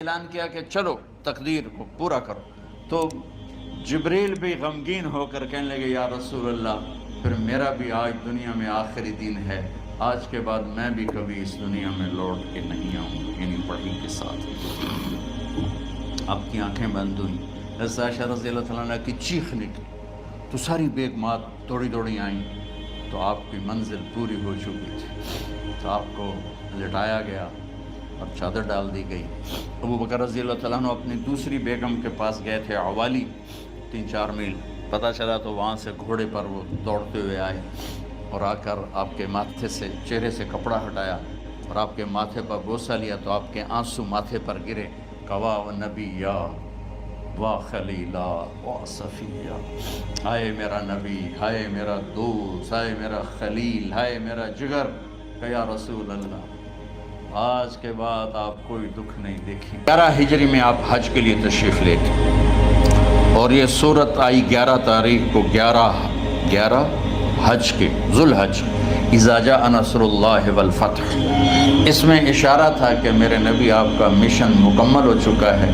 اعلان کیا کہ چلو تقدیر کو پورا کرو، تو جبریل بھی غمگین ہو کر کہنے لگے یا رسول اللہ پھر میرا بھی آج دنیا میں آخری دن ہے، آج کے بعد میں بھی کبھی اس دنیا میں لوٹ کے نہیں آؤں گا، یعنی وحی کے ساتھ۔ آپ کی آنکھیں بند ہوئیں، حضرت عائشہ رضی اللہ تعالیٰ عنہ کی چیخ نکلی تو ساری بیگمات دوڑی دوڑی آئیں، تو آپ کی منزل پوری ہو چکی تھی، تو آپ کو لٹایا گیا اور چادر ڈال دی گئی۔ ابو بکر رضی اللہ تعالیٰ عنہ اپنی دوسری بیگم کے پاس گئے تھے عوالی، 3-4 میل پتہ چلا، تو وہاں سے گھوڑے پر وہ دوڑتے ہوئے آئے اور آ کر آپ کے ماتھے سے چہرے سے کپڑا ہٹایا اور آپ کے ماتھے پر بوسہ لیا، تو آپ کے آنسو ماتھے پر گرے، کوا و نبیہ وا خلیلا وا صفیہ، ہائے میرا نبی، ہائے میرا دوست، ہائے میرا خلیل، ہائے میرا جگر، کہ یا رسول اللہ آج کے بعد آپ کوئی دکھ نہیں دیکھیں۔ 11 ہجری میں آپ حج کے لیے تشریف لے گئے اور یہ صورت آئی 11 تاریخ کو، 11 حج کے ذوالحج، اذا جاء نصر اللہ والفتح۔ اس میں اشارہ تھا کہ میرے نبی آپ کا مشن مکمل ہو چکا ہے،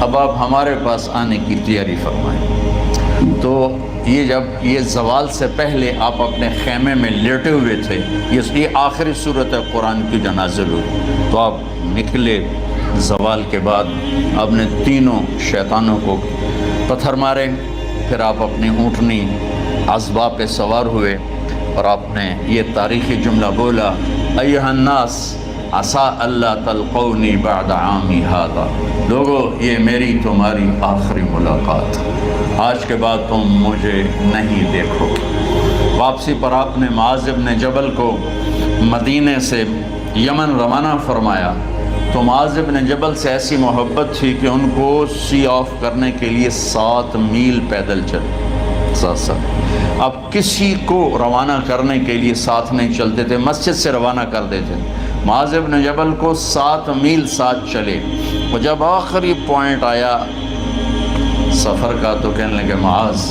اب آپ ہمارے پاس آنے کی تیاری فرمائیں۔ تو یہ جب یہ زوال سے پہلے آپ اپنے خیمے میں لیٹے ہوئے تھے، یہ آخری صورت قرآن کی جو نازل ہوئی، تو آپ نکلے زوال کے بعد، آپ نے تینوں شیطانوں کو پتھر مارے، پھر آپ اپنی اونٹنی عذبہ پہ سوار ہوئے اور آپ نے یہ تاریخی جملہ بولا، ایھا الناس عسیٰ اللہ تلقونی بعد عامی ھذا، لوگو یہ میری تمہاری آخری ملاقات، آج کے بعد تم مجھے نہیں دیکھو۔ واپسی پر آپ نے معاذ بن جبل کو مدینے سے یمن روانہ فرمایا، تو معاذ بن جبل سے ایسی محبت تھی کہ ان کو سی آف کرنے کے لیے 7 میل پیدل چلے، اب کسی کو روانہ کرنے کے لیے ساتھ نہیں چلتے تھے، مسجد سے روانہ کر دیتے تھے۔ معاذ بن جبل کو 7 میل ساتھ چلے، اور جب آخری پوائنٹ آیا سفر کا تو کہنے لگے معاذ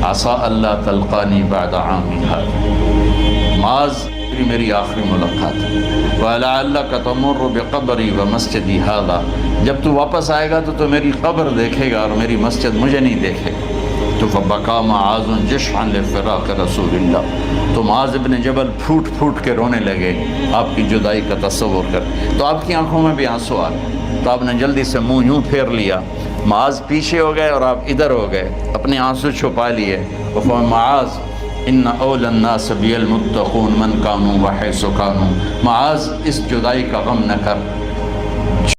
عسیٰ اللہ تلقانی بعد عامی ھذا، معاذ میری آخری ملاقات ہے، وَلَعَلَّكَ تَمُرُّ بِقَبْرِي وَمَسْجِدِي ھَذَا، جب تو واپس آئے گا تو میری قبر دیکھے گا اور میری مسجد مجھے نہیں دیکھے گا۔ تو فبکا معاذ جشعا لفراق رسول اللہ، تو معاذ بن جبل پھوٹ پھوٹ کے رونے لگے آپ کی جدائی کا تصور کر، تو آپ کی آنکھوں میں بھی آنسو آ گئے، تو آپ نے جلدی سے منہ یوں پھیر لیا، معاذ پیچھے ہو گئے اور آپ ادھر ہو گئے، اپنے آنسو چھپا لیے، معاذ ان اول الناس بی المتقون من کانوا وحیث کانوا، معاذ اس جدائی کا غم نہ کر،